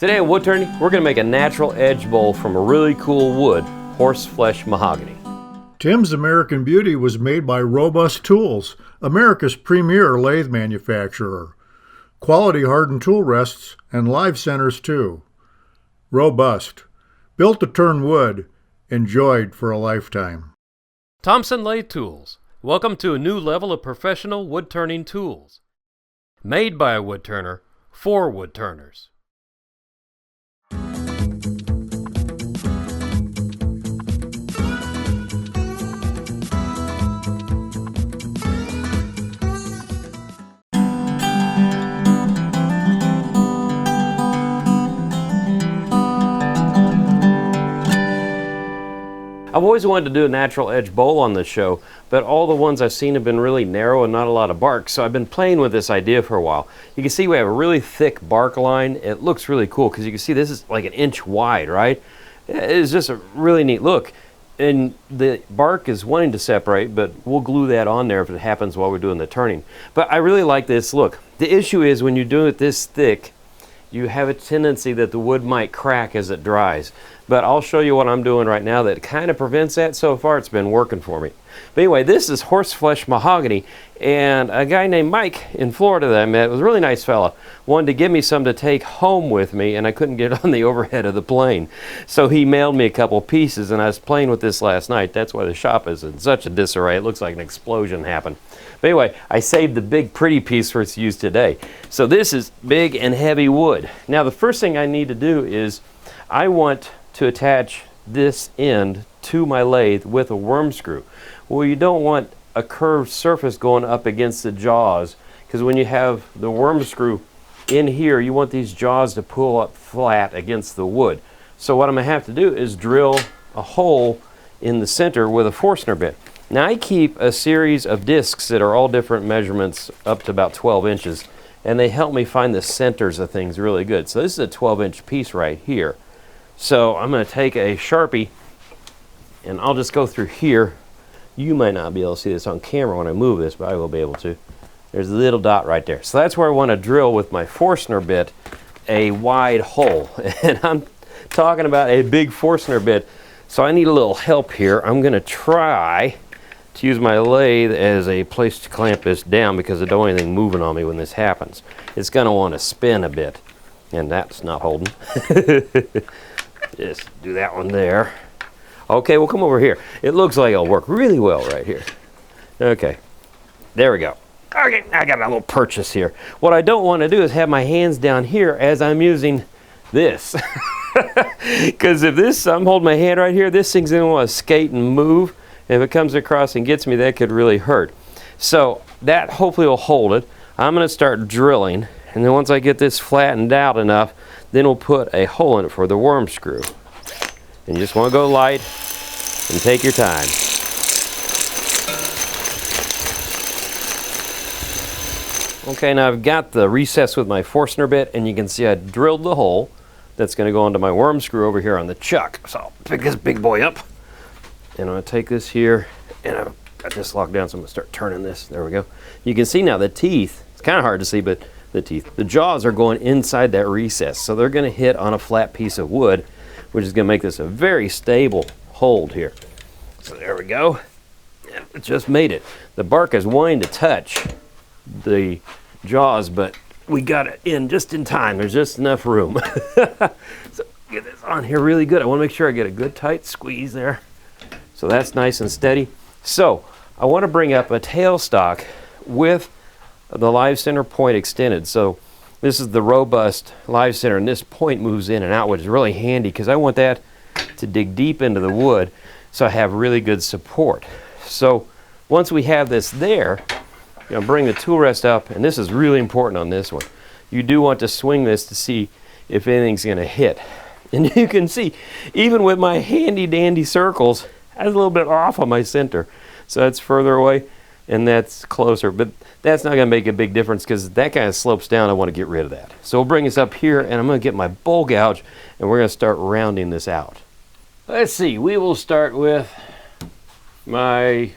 Today in Woodturning, we're going to make a natural edge bowl from a really cool wood, Horseflesh Mahogany. Tim's American Beauty was made by Robust Tools, America's premier lathe manufacturer. Quality hardened tool rests and live centers too. Robust. Built to turn wood. Enjoyed for a lifetime. Thompson Lathe Tools. Welcome to a new level of professional wood-turning tools. Made by a woodturner, for woodturners. I've always wanted to do a natural edge bowl on this show, but all the ones I've seen have been really narrow and not a lot of bark, so I've been playing with this idea for a while. You can see we have a really thick bark line. It looks really cool because you can see this is like an inch wide, right? It's just a really neat look. And the bark is wanting to separate, but we'll glue that on there if it happens while we're doing the turning. But I really like this look. The issue is when you do it this thick, you have a tendency that the wood might crack as it dries. But I'll show you what I'm doing right now that kind of prevents that. So far it's been working for me. But anyway, this is Horseflesh Mahogany, and a guy named Mike in Florida that I met was a really nice fella. Wanted to give me some to take home with me, and I couldn't get it on the overhead of the plane. So he mailed me a couple pieces, and I was playing with this last night. That's why the shop is in such a disarray. It looks like an explosion happened. But anyway, I saved the big pretty piece for its use today. So this is big and heavy wood. Now the first thing I need to do is I want to attach this end to my lathe with a worm screw. Well, you don't want a curved surface going up against the jaws, because when you have the worm screw in here, you want these jaws to pull up flat against the wood. So what I'm going to have to do is drill a hole in the center with a Forstner bit. Now I keep a series of discs that are all different measurements up to about 12 inches, and they help me find the centers of things really good. So this is a 12-inch piece right here. So I'm going to take a Sharpie and I'll just go through here. You might not be able to see this on camera when I move this, but I will be able to. There's a little dot right there. So that's where I want to drill with my Forstner bit a wide hole. And I'm talking about a big Forstner bit, so I need a little help here. I'm going to try to use my lathe as a place to clamp this down because I don't want anything moving on me when this happens. It's going to want to spin a bit, and that's not holding. Just do that one there. Okay, we'll come over here. It looks like it'll work really well right here. Okay, there we go. Okay, I got a little purchase here. What I don't want to do is have my hands down here as I'm using this. Because if I'm holding my hand right here, this thing's going to want to skate and move. If it comes across and gets me, that could really hurt. So that hopefully will hold it. I'm going to start drilling, and then once I get this flattened out enough, then we'll put a hole in it for the worm screw. And you just want to go light and take your time. Okay, now I've got the recess with my Forstner bit, and you can see I drilled the hole that's going to go into my worm screw over here on the chuck. So I'll pick this big boy up, and I'm going to take this here, and I've got this locked down, so I'm going to start turning this. There we go. You can see now the teeth, it's kind of hard to see, but the jaws are going inside that recess, so they're going to hit on a flat piece of wood, which is going to make this a very stable hold here. So there we go. It just made it. The bark is wanting to touch the jaws, but we got it in just in time. There's just enough room. So get this on here really good. I want to make sure I get a good tight squeeze there. So that's nice and steady. So I want to bring up a tailstock with the live center point extended. So this is the robust live center, and this point moves in and out, which is really handy because I want that to dig deep into the wood so I have really good support. So once we have this there, you know, bring the tool rest up, and this is really important on this one. You do want to swing this to see if anything's going to hit. And you can see, even with my handy dandy circles, I was a little bit off on my center. So that's further away, and that's closer. But that's not going to make a big difference because that kind of slopes down. I want to get rid of that. So we'll bring this up here, and I'm going to get my bowl gouge, and we're going to start rounding this out. Let's see. We will start with my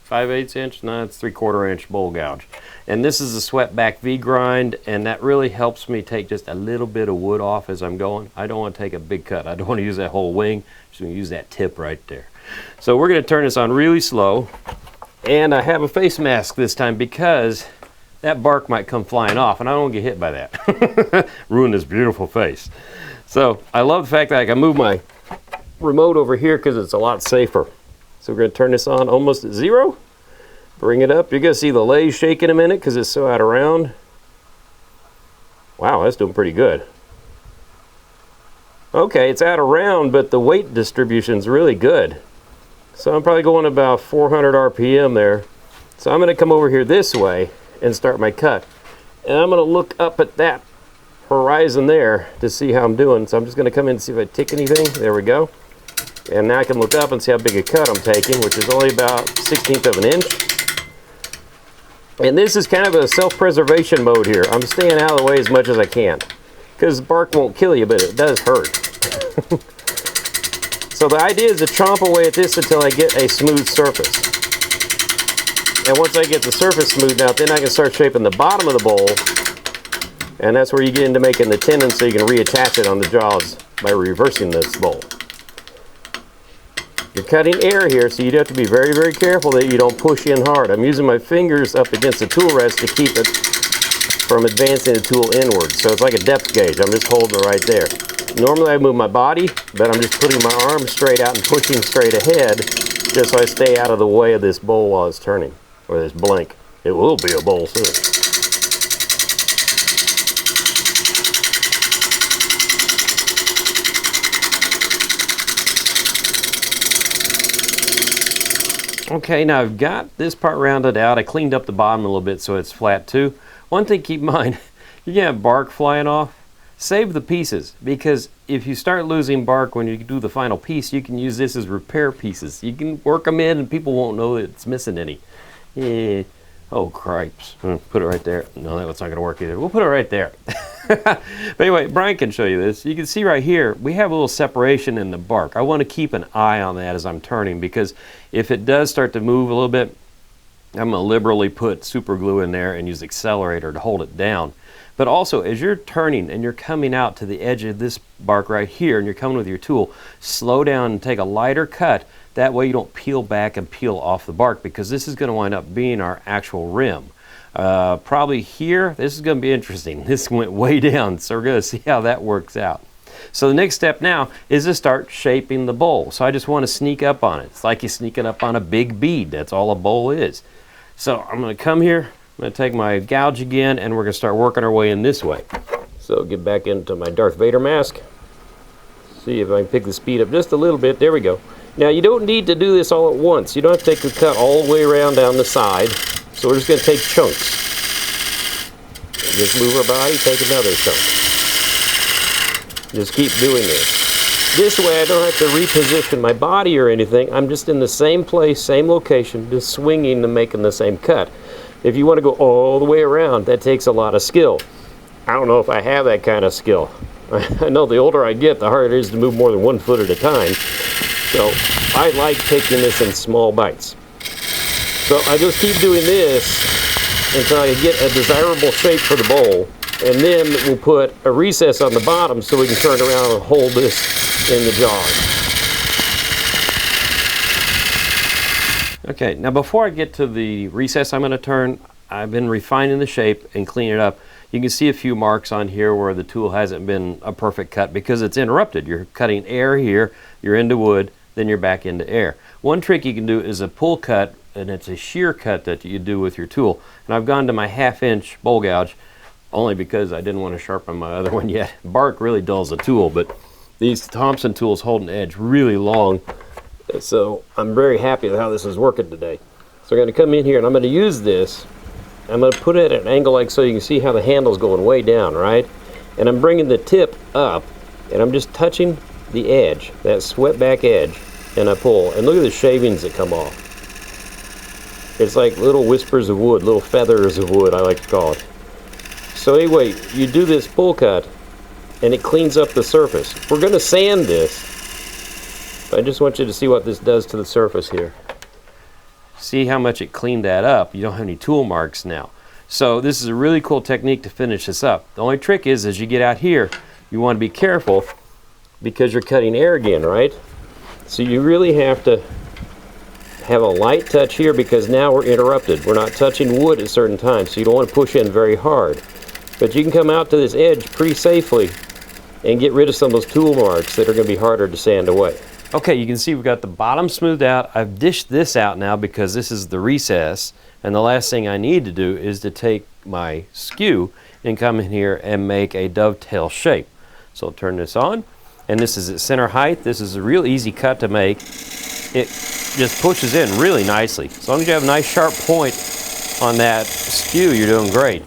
5/8 inch? No, it's 3/4 inch bowl gouge. And this is a swept back V grind, and that really helps me take just a little bit of wood off as I'm going. I don't want to take a big cut. I don't want to use that whole wing. Just going to use that tip right there. So we're going to turn this on really slow. And I have a face mask this time because that bark might come flying off, and I don't want to get hit by that. Ruin this beautiful face. So I love the fact that I can move my remote over here because it's a lot safer. So we're going to turn this on almost at 0. Bring it up. You're going to see the lathe shake in a minute because it's so out of round. Wow, that's doing pretty good. Okay, it's out of round, but the weight distribution is really good. So I'm probably going about 400 RPM there. So I'm going to come over here this way and start my cut. And I'm going to look up at that horizon there to see how I'm doing. So I'm just going to come in and see if I tick anything. There we go. And now I can look up and see how big a cut I'm taking, which is only about 1/16 of an inch. And this is kind of a self-preservation mode here. I'm staying out of the way as much as I can. Because bark won't kill you, but it does hurt. So the idea is to chomp away at this until I get a smooth surface. And once I get the surface smoothed out, then I can start shaping the bottom of the bowl. And that's where you get into making the tenon so you can reattach it on the jaws by reversing this bowl. You're cutting air here, so you'd have to be very, very careful that you don't push in hard. I'm using my fingers up against the tool rest to keep it from advancing the tool inward. So it's like a depth gauge. I'm just holding it right there. Normally I move my body, but I'm just putting my arms straight out and pushing straight ahead just so I stay out of the way of this bowl while it's turning, or this blank. It will be a bowl soon. Okay, now I've got this part rounded out. I cleaned up the bottom a little bit so it's flat too. One thing to keep in mind, you're gonna have bark flying off. Save the pieces, because if you start losing bark when you do the final piece, you can use this as repair pieces. You can work them in and people won't know that it's missing any. Yeah. Oh, cripes. Put it right there. No, that's not going to work either. We'll put it right there. But anyway, Brian can show you this. You can see right here, we have a little separation in the bark. I want to keep an eye on that as I'm turning, because if it does start to move a little bit, I'm going to liberally put super glue in there and use accelerator to hold it down. But also, as you're turning and you're coming out to the edge of this bark right here and you're coming with your tool, slow down and take a lighter cut. That way you don't peel back and peel off the bark, because this is going to wind up being our actual rim. Probably here, this is going to be interesting. This went way down, so we're going to see how that works out. So the next step now is to start shaping the bowl. So I just want to sneak up on it. It's like you're sneaking up on a big bead. That's all a bowl is. So I'm going to come here. I'm going to take my gouge again, and we're going to start working our way in this way. So get back into my Darth Vader mask. See if I can pick the speed up just a little bit. There we go. Now you don't need to do this all at once. You don't have to take the cut all the way around down the side. So we're just going to take chunks. Just move our body, take another chunk. Just keep doing this. This way I don't have to reposition my body or anything. I'm just in the same place, same location, just swinging and making the same cut. If you want to go all the way around, that takes a lot of skill. I don't know if I have that kind of skill. I know the older I get, the harder it is to move more than 1 foot at a time. So I like taking this in small bites. So I just keep doing this until I get a desirable shape for the bowl. And then we'll put a recess on the bottom so we can turn around and hold this in the jar. Okay, now before I get to the recess I'm going to turn, I've been refining the shape and cleaning it up. You can see a few marks on here where the tool hasn't been a perfect cut because it's interrupted. You're cutting air here, you're into wood, then you're back into air. One trick you can do is a pull cut, and it's a shear cut that you do with your tool. And I've gone to my 1/2 inch bowl gouge only because I didn't want to sharpen my other one yet. Bark really dulls the tool, but these Thompson tools hold an edge really long. So I'm very happy with how this is working today. So I'm going to come in here and I'm going to use this. I'm going to put it at an angle like so you can see how the handle's going way down, right? And I'm bringing the tip up and I'm just touching the edge, that swept back edge, and I pull. And look at the shavings that come off. It's like little whispers of wood, little feathers of wood, I like to call it. So anyway, you do this pull cut and it cleans up the surface. We're going to sand this. I just want you to see what this does to the surface here. See how much it cleaned that up? You don't have any tool marks now. So this is a really cool technique to finish this up. The only trick is, as you get out here, you want to be careful because you're cutting air again, right? So you really have to have a light touch here because now we're interrupted. We're not touching wood at certain times, so you don't want to push in very hard. But you can come out to this edge pretty safely and get rid of some of those tool marks that are going to be harder to sand away. Okay, you can see we've got the bottom smoothed out. I've dished this out now because this is the recess, and the last thing I need to do is to take my skew and come in here and make a dovetail shape. So I'll turn this on, and this is at center height. This is a real easy cut to make. It just pushes in really nicely. As long as you have a nice sharp point on that skew, you're doing great.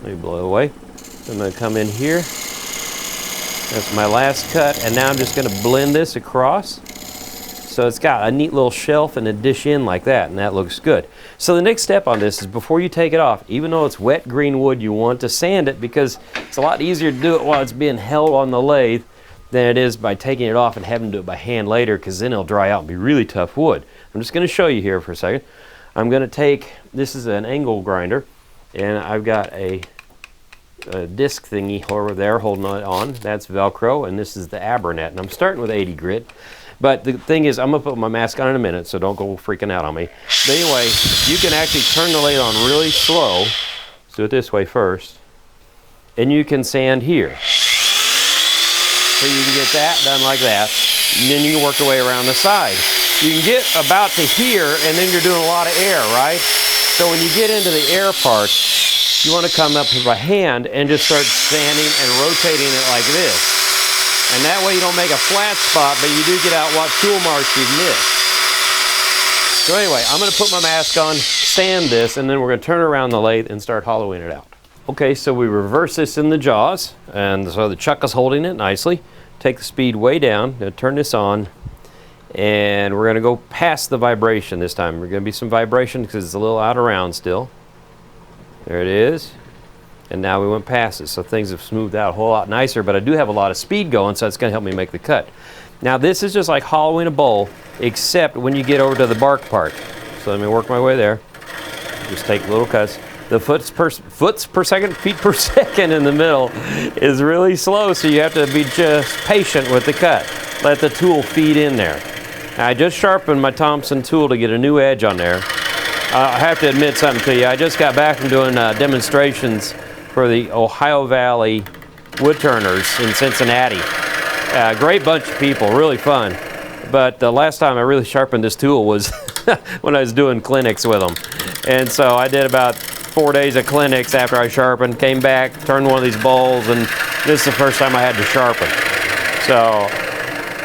Let me blow it away. I'm going to come in here. That's my last cut, and now I'm just going to blend this across. So it's got a neat little shelf and a dish in like that, and that looks good. So the next step on this is before you take it off, even though it's wet green wood, you want to sand it because it's a lot easier to do it while it's being held on the lathe than it is by taking it off and having to do it by hand later, because then it'll dry out and be really tough wood. I'm just going to show you here for a second. I'm going to take, this is an angle grinder, and I've got a disc thingy over there holding it on. That's Velcro, and this is the Abernet, and I'm starting with 80 grit. But the thing is, I'm going to put my mask on in a minute, so don't go freaking out on me. But anyway, you can actually turn the lathe on really slow. Let's do it this way first. And you can sand here. So you can get that done like that, and then you can work your way around the side. You can get about to here, and then you're doing a lot of air, right? So when you get into the air part, you want to come up with a hand and just start sanding and rotating it like this. And that way you don't make a flat spot, but you do get out what tool marks you've missed. So anyway, I'm going to put my mask on, sand this, and then we're going to turn around the lathe and start hollowing it out. Okay, so we reverse this in the jaws, and so the chuck is holding it nicely. Take the speed way down, going to turn this on, and we're going to go past the vibration this time. We're going to be some vibration because it's a little out of round still. There it is. And now we went past it, so things have smoothed out a whole lot nicer, but I do have a lot of speed going, so it's going to help me make the cut. Now this is just like hollowing a bowl, except when you get over to the bark part. So let me work my way there. Just take little cuts. The feet per second in the middle is really slow, so you have to be just patient with the cut. Let the tool feed in there. Now, I just sharpened my Thompson tool to get a new edge on there. I have to admit something to you. I just got back from doing demonstrations for the Ohio Valley Woodturners in Cincinnati. Great bunch of people, really fun. But the last time I really sharpened this tool was when I was doing clinics with them. And so I did about 4 days of clinics after I sharpened, came back, turned one of these bowls, and this is the first time I had to sharpen. So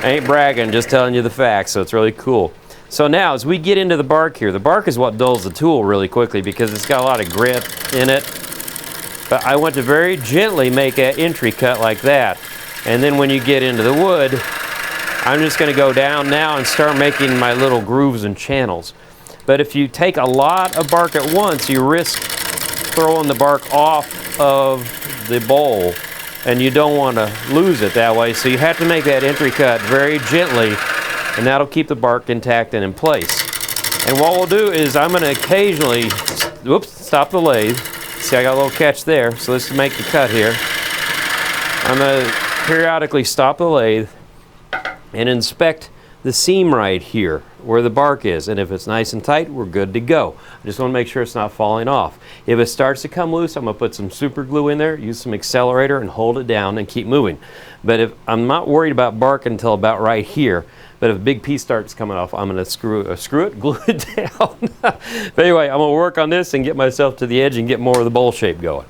I ain't bragging, just telling you the facts, so it's really cool. So now as we get into the bark here, the bark is what dulls the tool really quickly because it's got a lot of grit in it. But I want to very gently make an entry cut like that. And then when you get into the wood, I'm just going to go down now and start making my little grooves and channels. But if you take a lot of bark at once, you risk throwing the bark off of the bowl, and you don't want to lose it that way. So you have to make that entry cut very gently, and that'll keep the bark intact and in place. And what we'll do is I'm going to occasionally, stop the lathe. See, I got a little catch there, so let's make the cut here. I'm going to periodically stop the lathe and inspect the seam right here where the bark is, and if it's nice and tight, we're good to go. I just want to make sure it's not falling off. If it starts to come loose, I'm going to put some super glue in there, use some accelerator, and hold it down and keep moving. But if I'm not worried about bark until about right here, but if a big piece starts coming off, I'm going to screw it, glue it down. But anyway, I'm going to work on this and get myself to the edge and get more of the bowl shape going.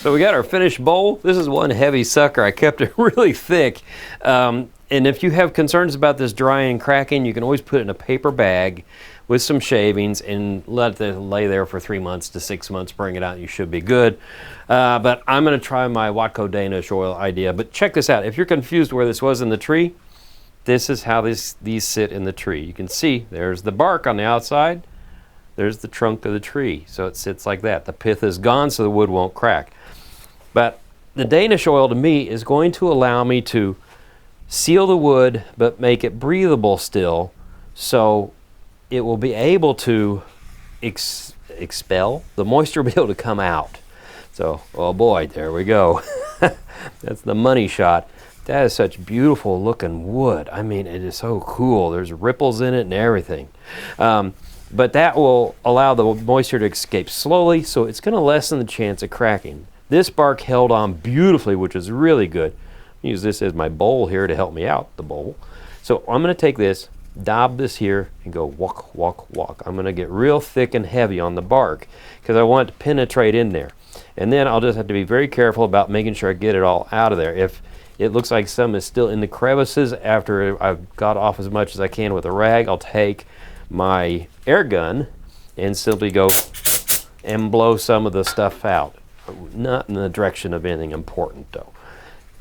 So we got our finished bowl. This is one heavy sucker. I kept it really thick. And if you have concerns about this drying and cracking, you can always put it in a paper bag with some shavings and let it lay there for 3 months to 6 months. Bring it out, and you should be good. But I'm going to try my Watco Danish oil idea. But check this out. If you're confused where this was in the tree, this is how these sit in the tree. You can see there's the bark on the outside. There's the trunk of the tree. So it sits like that. The pith is gone, so the wood won't crack. But the Danish oil to me is going to allow me to seal the wood but make it breathable still, so it will be able to expel the moisture, will be able to come out. So, oh boy, there we go. That's the money shot. That is such beautiful looking wood. I mean, it is so cool. There's ripples in it and everything. But that will allow the moisture to escape slowly, so it's going to lessen the chance of cracking. This bark held on beautifully, which is really good. Use this as my bowl here to help me out, the bowl. So I'm going to take this, dab this here, and go walk, walk, walk. I'm going to get real thick and heavy on the bark because I want it to penetrate in there. And then I'll just have to be very careful about making sure I get it all out of there. If it looks like some is still in the crevices after I've got off as much as I can with a rag, I'll take my air gun and simply go and blow some of the stuff out. Not in the direction of anything important though.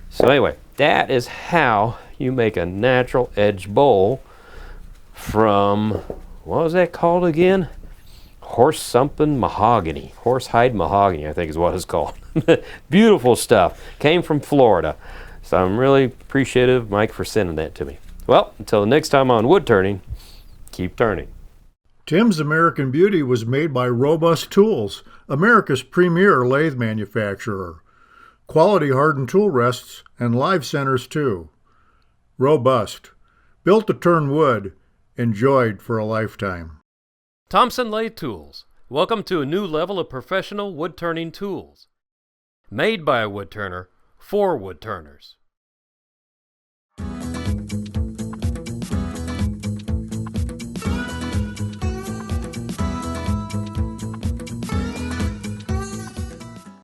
So anyway, that is how you make a natural edge bowl from, what was that called again? Horsehide mahogany, I think is what it's called. Beautiful stuff. Came from Florida. So I'm really appreciative, Mike, for sending that to me. Well, until the next time on Wood Turning, keep turning. Tim's American Beauty was made by Robust Tools, America's premier lathe manufacturer. Quality hardened tool rests and live centers too. Robust. Built to turn wood. Enjoyed for a lifetime. Thompson Lathe Tools. Welcome to a new level of professional wood turning tools. Made by a wood turner for wood turners.